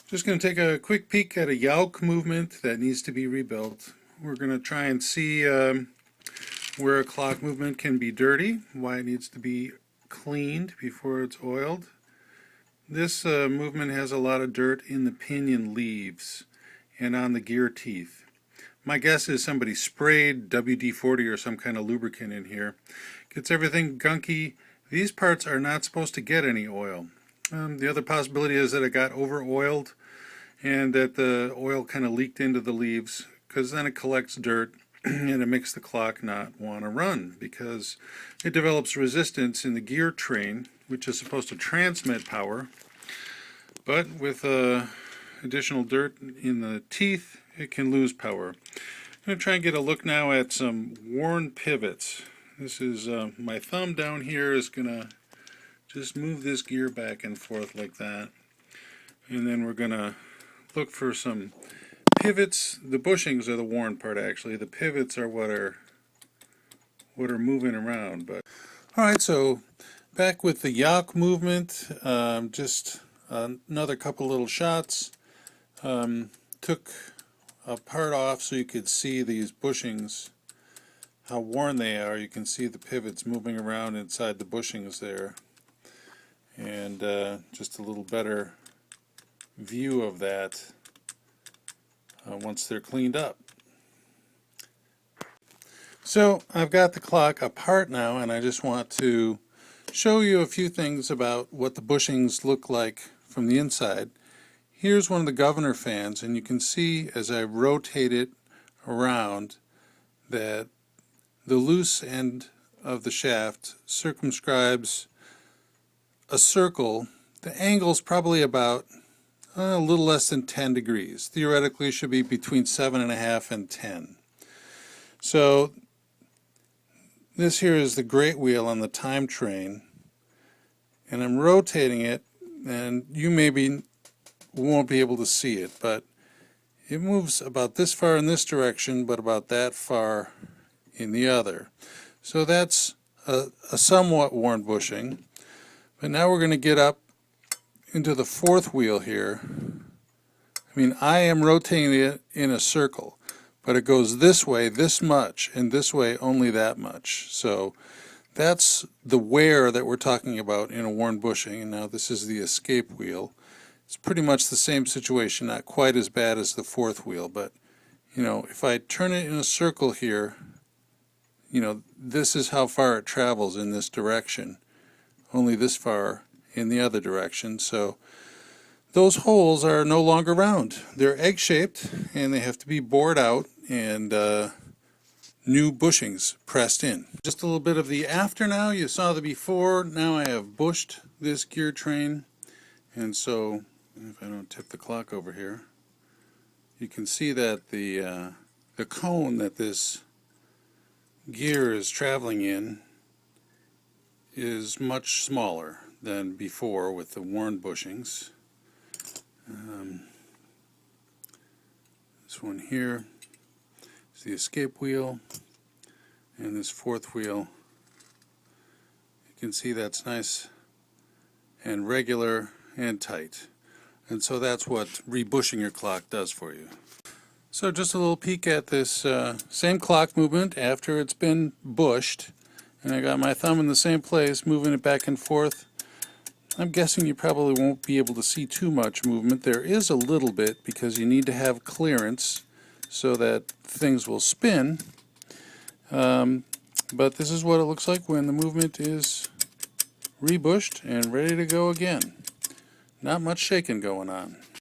Just going to take a quick peek at a Yauk movement that needs to be rebuilt. We're going to try and see where a clock movement can be dirty, why it needs to be cleaned before it's oiled. This movement has a lot of dirt in the pinion leaves and on the gear teeth. My guess is somebody sprayed WD-40 or some kind of lubricant in here. Gets everything gunky. These parts are not supposed to get any oil. The other possibility is that it got over-oiled and that the oil kind of leaked into the leaves, because then it collects dirt and it makes the clock not want to run because it develops resistance in the gear train, which is supposed to transmit power. But with additional dirt in the teeth, it can lose power. I'm going to try and get a look now at some worn pivots. This is my thumb down here is going to just move this gear back and forth like that. And then we're going to look for some pivots. The bushings are the worn part actually. The pivots are what are moving around. But alright, so back with the Yauk movement, just another couple little shots. Took a part off so you could see these bushings, how worn they are. You can see the pivots moving around inside the bushings there. And just a little better view of that once they're cleaned up. So I've got the clock apart now, and I just want to show you a few things about what the bushings look like from the inside. Here's one of the governor fans, and you can see as I rotate it around that the loose end of the shaft circumscribes a circle. The angle's probably about a little less than 10 degrees. Theoretically it should be between 7.5 and 10. So this here is the great wheel on the time train, and I'm rotating it, and you maybe won't be able to see it, but it moves about this far in this direction, but about that far in the other. So that's a somewhat worn bushing. But now we're going to get up into the fourth wheel here. I mean, I am rotating it in a circle, but it goes this way this much, and this way only that much. So that's the wear that we're talking about in a worn bushing. And now this is the escape wheel. It's pretty much the same situation, not quite as bad as the fourth wheel, but you know, if I turn it in a circle here, you know, this is how far it travels in this direction, only this far in the other direction. So those holes are no longer round. They're egg-shaped, and they have to be bored out and new bushings pressed in. Just a little bit of the after now. You saw the before. Now I have bushed this gear train, and so if I don't tip the clock over here, you can see that the cone that this gear is traveling in is much smaller than before with the worn bushings. This one here is the escape wheel, and this fourth wheel, you can see that's nice and regular and tight. And so that's what rebushing your clock does for you. So just a little peek at this same clock movement after it's been bushed. And I got my thumb in the same place, moving it back and forth. I'm guessing you probably won't be able to see too much movement. There is a little bit because you need to have clearance so that things will spin. But this is what it looks like when the movement is rebushed and ready to go again. Not much shaking going on.